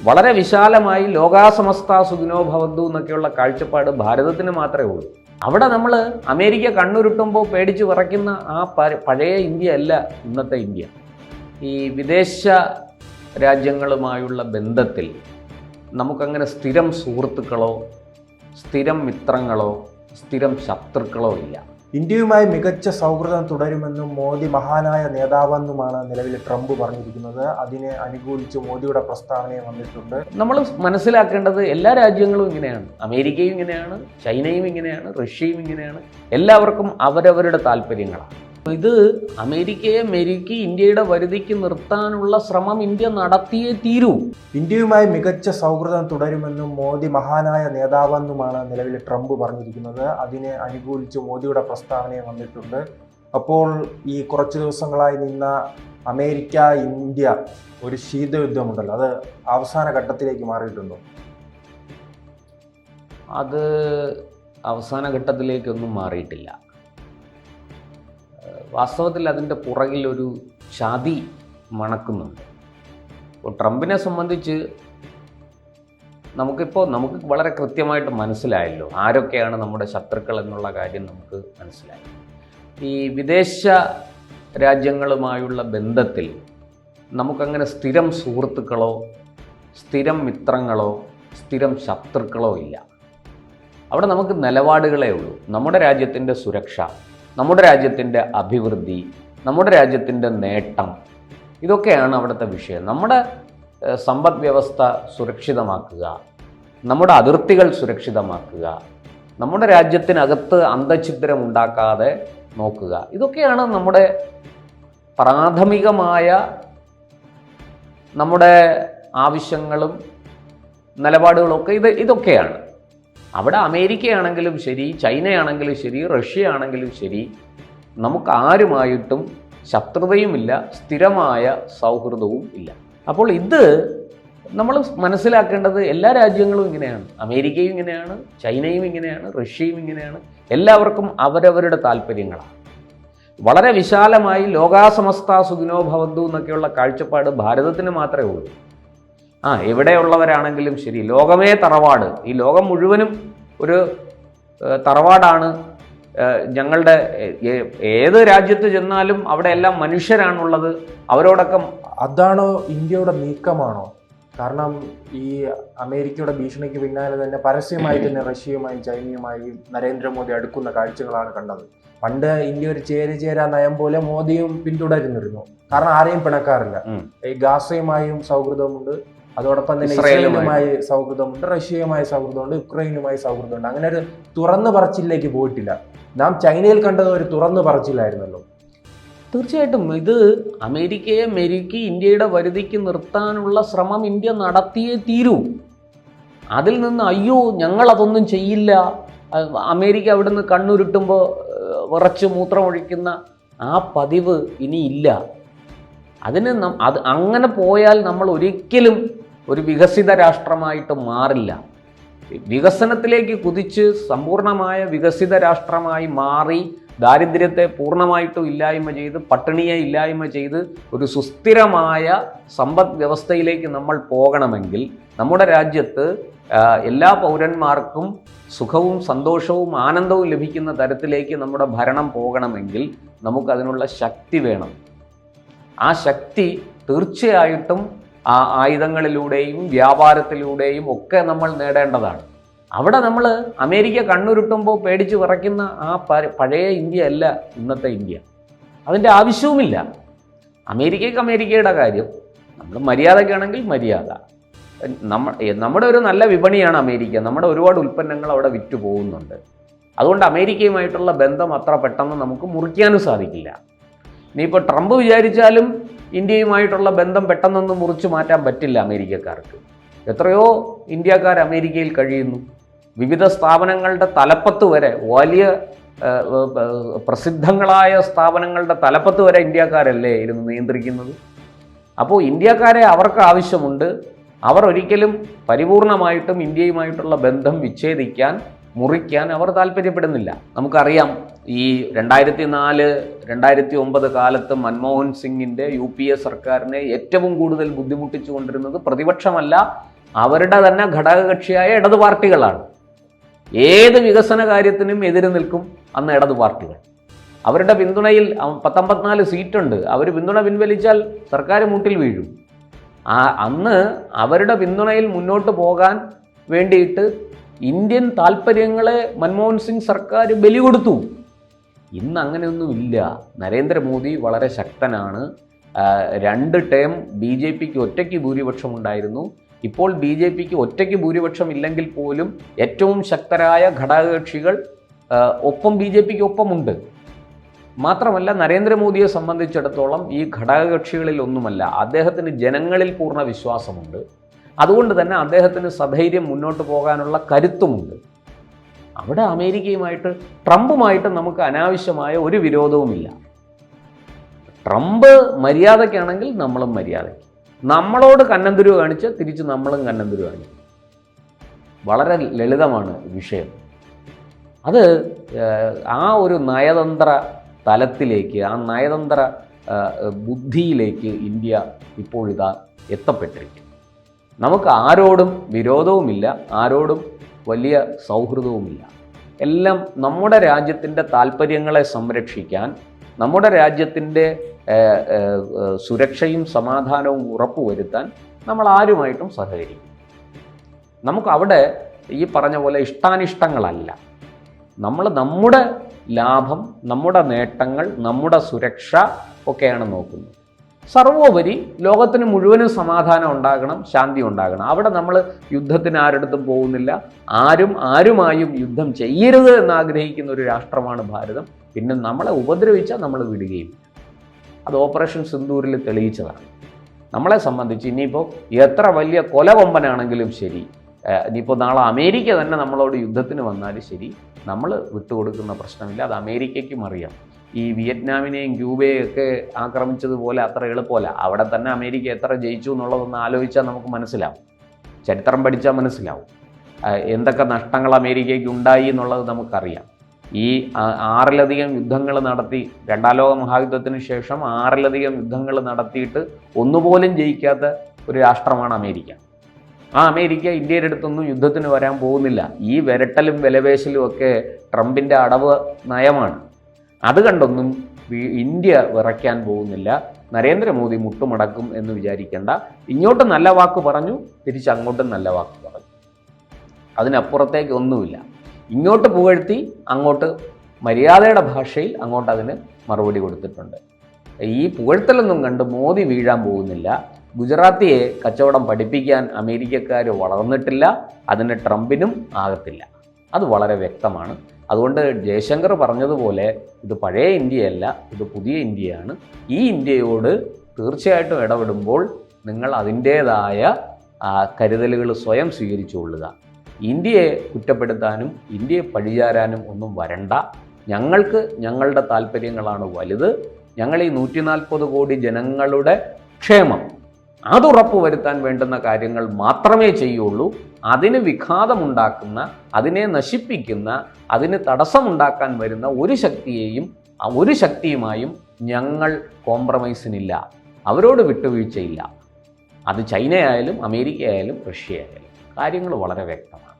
വളരെ വിശാലമായി ലോകാസമസ്ത സുഖിനോ ഭവന്തു എന്നൊക്കെയുള്ള കാഴ്ചപ്പാട് ഭാരതത്തിന് മാത്രമേ ഉള്ളൂ. അവിടെ നമ്മൾ അമേരിക്ക കണ്ണുരുട്ടുമ്പോൾ പേടിച്ച് വിറയ്ക്കുന്ന ആ പഴയ ഇന്ത്യ അല്ല ഇന്നത്തെ ഇന്ത്യ. ഈ വിദേശ രാജ്യങ്ങളുമായുള്ള ബന്ധത്തിൽ നമുക്കങ്ങനെ സ്ഥിരം സുഹൃത്തുക്കളോ സ്ഥിരം മിത്രങ്ങളോ സ്ഥിരം ശത്രുക്കളോ ഇല്ല. ഇന്ത്യയുമായി മികച്ച സൗഹൃദം തുടരുമെന്നും മോദി മഹാനായ നേതാവെന്നുമാണ് നിലവിൽ ട്രംപ് പറഞ്ഞിരിക്കുന്നത്. അതിനെ അനുകൂലിച്ച് മോദിയുടെ പ്രസ്താവനയും വന്നിട്ടുണ്ട്. നമ്മൾ മനസ്സിലാക്കേണ്ടത് എല്ലാ രാജ്യങ്ങളും ഇങ്ങനെയാണ്. അമേരിക്കയും ഇങ്ങനെയാണ്, ചൈനയും ഇങ്ങനെയാണ്, റഷ്യയും ഇങ്ങനെയാണ്. എല്ലാവർക്കും അവരവരുടെ താല്പര്യങ്ങളാണ്. ഇത് അമേരിക്കയെ മെരുക്കി ഇന്ത്യയുടെ വരുതിക്ക് നിർത്താനുള്ള ശ്രമം ഇന്ത്യ നടത്തിയേ തീരൂ. ഇന്ത്യയുമായി മികച്ച സൗഹൃദം തുടരുമെന്നും മോദി മഹാനായ നേതാവെന്നുമാണ് നിലവിൽ ട്രംപ് പറഞ്ഞിരിക്കുന്നത്. അതിനെ അനുകൂലിച്ച് മോദിയുടെ പ്രസ്താവനയും വന്നിട്ടുണ്ട്. അപ്പോൾ ഈ കുറച്ച് ദിവസങ്ങളായി നിന്ന അമേരിക്ക ഇന്ത്യ ഒരു ശീതയുദ്ധമുണ്ടല്ലോ, അത് അവസാന ഘട്ടത്തിലേക്ക് മാറിയിട്ടുണ്ടോ? അത് അവസാന ഘട്ടത്തിലേക്കൊന്നും മാറിയിട്ടില്ല. വാസ്തവത്തിൽ അതിൻ്റെ പുറകിലൊരു ചതി മണക്കുന്നുണ്ട്. ഇപ്പോൾ ട്രംപിനെ സംബന്ധിച്ച് നമുക്ക് വളരെ കൃത്യമായിട്ട് മനസ്സിലായല്ലോ ആരൊക്കെയാണ് നമ്മുടെ ശത്രുക്കൾ എന്നുള്ള കാര്യം നമുക്ക് മനസ്സിലായി. ഈ വിദേശ രാജ്യങ്ങളുമായുള്ള ബന്ധത്തിൽ നമുക്കങ്ങനെ സ്ഥിരം സുഹൃത്തുക്കളോ സ്ഥിരം മിത്രങ്ങളോ സ്ഥിരം ശത്രുക്കളോ ഇല്ല. അവിടെ നമുക്ക് നിലപാടുകളേ ഉള്ളൂ. നമ്മുടെ രാജ്യത്തിൻ്റെ സുരക്ഷ, നമ്മുടെ രാജ്യത്തിൻ്റെ അഭിവൃദ്ധി, നമ്മുടെ രാജ്യത്തിൻ്റെ നേട്ടം, ഇതൊക്കെയാണ് അവിടുത്തെ വിഷയം. നമ്മുടെ സമ്പദ് വ്യവസ്ഥ സുരക്ഷിതമാക്കുക, നമ്മുടെ അതിർത്തികൾ സുരക്ഷിതമാക്കുക, നമ്മുടെ രാജ്യത്തിനകത്ത് അന്തഛിദ്രം ഉണ്ടാക്കാതെ നോക്കുക, ഇതൊക്കെയാണ് നമ്മുടെ പ്രാഥമികമായ നമ്മുടെ ആവശ്യങ്ങളും നിലപാടുകളൊക്കെ. ഇതൊക്കെയാണ് അവിടെ അമേരിക്കയാണെങ്കിലും ശരി, ചൈനയാണെങ്കിലും ശരി, റഷ്യ ആണെങ്കിലും ശരി, നമുക്ക് ആരുമായിട്ടും ശത്രുതയുമില്ല, സ്ഥിരമായ സൗഹൃദവും ഇല്ല. അപ്പോൾ ഇത് നമ്മൾ മനസ്സിലാക്കേണ്ടത് എല്ലാ രാജ്യങ്ങളും ഇങ്ങനെയാണ്. അമേരിക്കയും ഇങ്ങനെയാണ്, ചൈനയും ഇങ്ങനെയാണ്, റഷ്യയും ഇങ്ങനെയാണ്. എല്ലാവർക്കും അവരവരുടെ താല്പര്യങ്ങളാണ്. വളരെ വിശാലമായി ലോകാസമസ്ത സുഖിനോ ഭവന്തു എന്നൊക്കെയുള്ള കാഴ്ചപ്പാട് ഭാരതത്തിന് മാത്രമേ ഉള്ളൂ. എവിടെയുള്ളവരാണെങ്കിലും ശരി, ലോകമേ തറവാട്, ഈ ലോകം മുഴുവനും ഒരു തറവാടാണ്. ഞങ്ങളുടെ ഏത് രാജ്യത്ത് ചെന്നാലും അവിടെ എല്ലാം മനുഷ്യരാണുള്ളത്. അവരോടൊക്കെ അതാണോ ഇന്ത്യയുടെ നീക്കമാണോ? കാരണം ഈ അമേരിക്കയുടെ ഭീഷണിക്ക് പിന്നാലെ തന്നെ പരസ്യമായി തന്നെ റഷ്യയുമായും ചൈനയുമായും നരേന്ദ്രമോദി അടുക്കുന്ന കാഴ്ചകളാണ് കണ്ടത്. പണ്ട് ഇന്ത്യ ഒരു ചേരാ നയം പോലെ മോദിയും പിന്തുടരുന്നിരുന്നു. കാരണം ആരെയും പിണക്കാറില്ല. ഈ ഗാസയുമായും സൗഹൃദമുണ്ട്, അതോടൊപ്പം തന്നെ ഇസ്രായേലുമായി സൗഹൃദമുണ്ട്, റഷ്യയുമായി സൗഹൃദമുണ്ട്, യുക്രൈനുമായി സൗഹൃദമുണ്ട്. അങ്ങനെ ഒരു തുറന്നു പറച്ചിലേക്ക് പോയിട്ടില്ല. നാം ചൈനയിൽ കണ്ടത് ഒരു തുറന്നു പറച്ചിലായിരുന്നല്ലോ. തീർച്ചയായിട്ടും ഇത് അമേരിക്കയെ മെരുക്കി ഇന്ത്യയുടെ വരുതിക്ക് നിർത്താനുള്ള ശ്രമം ഇന്ത്യ നടത്തിയേ തീരൂ. അതിൽ നിന്ന് അയ്യോ ഞങ്ങളതൊന്നും ചെയ്യില്ല, അമേരിക്ക അവിടുന്ന് കണ്ണുരുട്ടുമ്പോൾ വിറച്ച് മൂത്രമൊഴിക്കുന്ന ആ പതിവ് ഇനിയില്ല. അത് അങ്ങനെ പോയാൽ നമ്മൾ ഒരിക്കലും ഒരു വികസിത രാഷ്ട്രമായിട്ട് മാറില്ല. വികസനത്തിലേക്ക് കുതിച്ച് സമ്പൂർണമായ വികസിത രാഷ്ട്രമായി മാറി ദാരിദ്ര്യത്തെ പൂർണ്ണമായിട്ടും ഇല്ലായ്മ ചെയ്ത്, പട്ടിണിയെ ഇല്ലായ്മ ചെയ്ത് ഒരു സുസ്ഥിരമായ സമ്പദ് വ്യവസ്ഥയിലേക്ക് നമ്മൾ പോകണമെങ്കിൽ, നമ്മുടെ രാജ്യത്ത് എല്ലാ പൗരന്മാർക്കും സുഖവും സന്തോഷവും ആനന്ദവും ലഭിക്കുന്ന തരത്തിലേക്ക് നമ്മുടെ ഭരണം പോകണമെങ്കിൽ നമുക്കതിനുള്ള ശക്തി വേണം. ആ ശക്തി തീർച്ചയായിട്ടും ആ ആയുധങ്ങളിലൂടെയും വ്യാപാരത്തിലൂടെയും ഒക്കെ നമ്മൾ നേടേണ്ടതാണ്. അവിടെ നമ്മൾ അമേരിക്ക കണ്ണുരുട്ടുമ്പോൾ പേടിച്ച് വിറയ്ക്കുന്ന ആ പഴയ ഇന്ത്യ അല്ല ഇന്നത്തെ ഇന്ത്യ. അതിൻ്റെ ആവശ്യവുമില്ല. അമേരിക്കയ്ക്ക് അമേരിക്കയുടെ കാര്യം, നമ്മൾ മര്യാദയ്ക്കാണെങ്കിൽ മര്യാദ. നമ്മുടെ ഒരു നല്ല വിപണിയാണ് അമേരിക്ക. നമ്മുടെ ഒരുപാട് ഉൽപ്പന്നങ്ങൾ അവിടെ വിറ്റു പോകുന്നുണ്ട്. അതുകൊണ്ട് അമേരിക്കയുമായിട്ടുള്ള ബന്ധം അത്ര പെട്ടെന്ന് നമുക്ക് മുറിക്കാനും സാധിക്കില്ല. ഇനിയിപ്പോൾ ട്രംപ് വിചാരിച്ചാലും ഇന്ത്യയുമായിട്ടുള്ള ബന്ധം പെട്ടെന്നൊന്നും മുറിച്ചു മാറ്റാൻ പറ്റില്ല അമേരിക്കക്കാർക്ക്. എത്രയോ ഇന്ത്യക്കാർ അമേരിക്കയിൽ കഴിയുന്നു. വിവിധ സ്ഥാപനങ്ങളുടെ തലപ്പത്ത് വരെ, വലിയ പ്രസിദ്ധങ്ങളായ സ്ഥാപനങ്ങളുടെ തലപ്പത്ത് വരെ ഇന്ത്യക്കാരല്ലേ ഇരുന്ന് നിയന്ത്രിക്കുന്നത്. അപ്പോൾ ഇന്ത്യക്കാരെ അവർക്ക് ആവശ്യമുണ്ട്. അവർ ഒരിക്കലും പരിപൂർണമായിട്ടും ഇന്ത്യയുമായിട്ടുള്ള ബന്ധം വിച്ഛേദിക്കാൻ മുറിക്കാൻ അവർ താല്പര്യപ്പെടുന്നില്ല. നമുക്കറിയാം, ഈ 2004-2009 കാലത്ത് മൻമോഹൻ സിംഗിൻ്റെ UPA സർക്കാരിനെ ഏറ്റവും കൂടുതൽ ബുദ്ധിമുട്ടിച്ചു കൊണ്ടിരുന്നത് പ്രതിപക്ഷമല്ല, അവരുടെ തന്നെ ഘടകകക്ഷിയായ ഇടതു പാർട്ടികളാണ്. ഏത് വികസന കാര്യത്തിനും എതിര് നിൽക്കും അന്ന് ഇടതു പാർട്ടികൾ. അവരുടെ പിന്തുണയിൽ 54 സീറ്റുണ്ട്. അവർ പിന്തുണ പിൻവലിച്ചാൽ സർക്കാർ മുട്ടിൽ വീഴും. അന്ന് അവരുടെ പിന്തുണയിൽ മുന്നോട്ട് പോകാൻ വേണ്ടിയിട്ട് ഇന്ത്യൻ താല്പര്യങ്ങളെ മൻമോഹൻ സിംഗ് സർക്കാർ ബലി കൊടുത്തു. ഇന്ന് അങ്ങനെയൊന്നുമില്ല. നരേന്ദ്രമോദി വളരെ ശക്തനാണ്. 2 ടേം BJPക്ക് ഒറ്റയ്ക്ക് ഭൂരിപക്ഷം ഉണ്ടായിരുന്നു. ഇപ്പോൾ BJPക്ക് ഒറ്റയ്ക്ക് ഭൂരിപക്ഷം ഇല്ലെങ്കിൽ പോലും ഏറ്റവും ശക്തരായ ഘടകകക്ഷികൾ ഒപ്പം BJPക്ക് ഒപ്പമുണ്ട്. മാത്രമല്ല, നരേന്ദ്രമോദിയെ സംബന്ധിച്ചിടത്തോളം ഈ ഘടകകക്ഷികളിൽ ഒന്നുമല്ല, അദ്ദേഹത്തിന് ജനങ്ങളിൽ പൂർണ്ണ വിശ്വാസമുണ്ട്. അതുകൊണ്ട് തന്നെ അദ്ദേഹത്തിന് സധൈര്യം മുന്നോട്ട് പോകാനുള്ള കരുത്തുമുണ്ട്. അവിടെ അമേരിക്കയുമായിട്ട്, ട്രംപുമായിട്ട് നമുക്ക് അനാവശ്യമായ ഒരു വിരോധവുമില്ല. ട്രംപ് മര്യാദയ്ക്കാണെങ്കിൽ നമ്മളും മര്യാദയ്ക്ക്, നമ്മളോട് കന്നന്തുരു കാണിച്ച് തിരിച്ച് നമ്മളും കന്നന്തുരു കാണിക്കും. വളരെ ലളിതമാണ് വിഷയം. അത് ആ ഒരു നയതന്ത്ര തലത്തിലേക്ക്, ആ നയതന്ത്ര ബുദ്ധിയിലേക്ക് ഇന്ത്യ ഇപ്പോഴിതാ എത്തപ്പെട്ടിരിക്കും. നമുക്ക് ആരോടും വിരോധവുമില്ല, ആരോടും വലിയ സൗഹൃദവുമില്ല. എല്ലാം നമ്മുടെ രാജ്യത്തിൻ്റെ താല്പര്യങ്ങളെ സംരക്ഷിക്കാൻ, നമ്മുടെ രാജ്യത്തിൻ്റെ സുരക്ഷയും സമാധാനവും ഉറപ്പുവരുത്താൻ നമ്മൾ ആരുമായിട്ടും സഹകരിക്കും. നമുക്കവിടെ ഈ പറഞ്ഞ പോലെ ഇഷ്ടാനിഷ്ടങ്ങളല്ല. നമ്മൾ നമ്മുടെ ലാഭം, നമ്മുടെ നേട്ടങ്ങൾ, നമ്മുടെ സുരക്ഷ ഒക്കെയാണ് നോക്കുന്നത്. സർവോപരി ലോകത്തിന് മുഴുവനും സമാധാനം ഉണ്ടാകണം, ശാന്തി ഉണ്ടാകണം. അവിടെ നമ്മൾ യുദ്ധത്തിന് ആരുടെടുത്തും പോകുന്നില്ല. ആരുമായും യുദ്ധം ചെയ്യരുത് എന്നാഗ്രഹിക്കുന്ന ഒരു രാഷ്ട്രമാണ് ഭാരതം. പിന്നെ നമ്മളെ ഉപദ്രവിച്ചാൽ നമ്മൾ വിടുകയും. അത് ഓപ്പറേഷൻ സിന്ദൂരിൽ തെളിയിച്ചതാണ്. നമ്മളെ സംബന്ധിച്ച് ഇനിയിപ്പോൾ എത്ര വലിയ കൊലകൊമ്പനാണെങ്കിലും ശരി, ഇനിയിപ്പോൾ നാളെ അമേരിക്ക തന്നെ നമ്മളോട് യുദ്ധത്തിന് വന്നാലും ശരി, നമ്മൾ വിട്ടുകൊടുക്കുന്ന പ്രശ്നമില്ല. അത് അമേരിക്കയ്ക്കും അറിയാം. ഈ വിയറ്റ്നാമിനെയും ക്യൂബയെയും ഒക്കെ ആക്രമിച്ചതുപോലെ അത്ര എളുപ്പമല്ല. അവിടെ തന്നെ അമേരിക്ക എത്ര ജയിച്ചു എന്നുള്ളതൊന്ന് ആലോചിച്ചാൽ നമുക്ക് മനസ്സിലാവും. ചരിത്രം പഠിച്ചാൽ മനസ്സിലാവും എന്തൊക്കെ നഷ്ടങ്ങൾ അമേരിക്കയ്ക്ക് ഉണ്ടായി എന്നുള്ളത് നമുക്കറിയാം. ഈ 6-ലധികം യുദ്ധങ്ങൾ നടത്തി, 2ാം ലോക മഹായുദ്ധത്തിന് ശേഷം 6-ലധികം യുദ്ധങ്ങൾ നടത്തിയിട്ട് ഒന്നുപോലും ജയിക്കാത്ത ഒരു രാഷ്ട്രമാണ് അമേരിക്ക. ആ അമേരിക്ക ഇന്ത്യയുടെ അടുത്തൊന്നും യുദ്ധത്തിന് വരാൻ പോകുന്നില്ല. ഈ വിരട്ടലും വിലപേശലും ഒക്കെ ട്രംപിൻ്റെ അടവ് നയമാണ്. അത് കണ്ടൊന്നും ഇന്ത്യ വിറയ്ക്കാൻ പോകുന്നില്ല. നരേന്ദ്രമോദി മുട്ടുമടക്കും എന്ന് വിചാരിക്കേണ്ട. ഇങ്ങോട്ട് നല്ല വാക്ക് പറഞ്ഞു, തിരിച്ചങ്ങോട്ടും നല്ല വാക്ക് പറഞ്ഞു. അതിനപ്പുറത്തേക്ക് ഒന്നുമില്ല. ഇങ്ങോട്ട് പുകഴ്ത്തി, അങ്ങോട്ട് മര്യാദയുടെ ഭാഷയിൽ അങ്ങോട്ട് അതിന് മറുപടി കൊടുത്തിട്ടുണ്ട്. ഈ പുകഴ്ത്തലൊന്നും കണ്ട് മോദി വീഴാൻ പോകുന്നില്ല. ഗുജറാത്തിയെ കച്ചവടം പഠിപ്പിക്കാൻ അമേരിക്കക്കാർ വളർന്നിട്ടില്ല. അതിന് ട്രംപിനും ആകത്തില്ല. അത് വളരെ വ്യക്തമാണ്. അതുകൊണ്ട് ജയശങ്കർ പറഞ്ഞതുപോലെ ഇത് പഴയ ഇന്ത്യയല്ല, ഇത് പുതിയ ഇന്ത്യയാണ്. ഈ ഇന്ത്യയോട് തീർച്ചയായിട്ടും ഇടപെടുമ്പോൾ നിങ്ങൾ അതിൻ്റേതായ കരുതലുകൾ സ്വയം സ്വീകരിച്ചുകൊള്ളുക. ഇന്ത്യയെ കുറ്റപ്പെടുത്താനും ഇന്ത്യയെ പഴിചാരാനും ഒന്നും വരണ്ട. ഞങ്ങൾക്ക് ഞങ്ങളുടെ താല്പര്യങ്ങളാണ് വലുത്. ഞങ്ങൾ ഈ 140 കോടി ജനങ്ങളുടെ ക്ഷേമം അതുറപ്പുവരുത്താൻ വേണ്ടുന്ന കാര്യങ്ങൾ മാത്രമേ ചെയ്യുള്ളൂ. അതിന് വിഘാതമുണ്ടാക്കുന്ന, അതിനെ നശിപ്പിക്കുന്ന, അതിന് തടസ്സമുണ്ടാക്കാൻ വരുന്ന ഒരു ശക്തിയുമായും ഞങ്ങൾ കോംപ്രമൈസിനില്ല. അവരോട് വിട്ടുവീഴ്ചയില്ല. അത് ചൈനയായാലും അമേരിക്കയായാലും റഷ്യയായാലും. കാര്യങ്ങൾ വളരെ വ്യക്തമാണ്.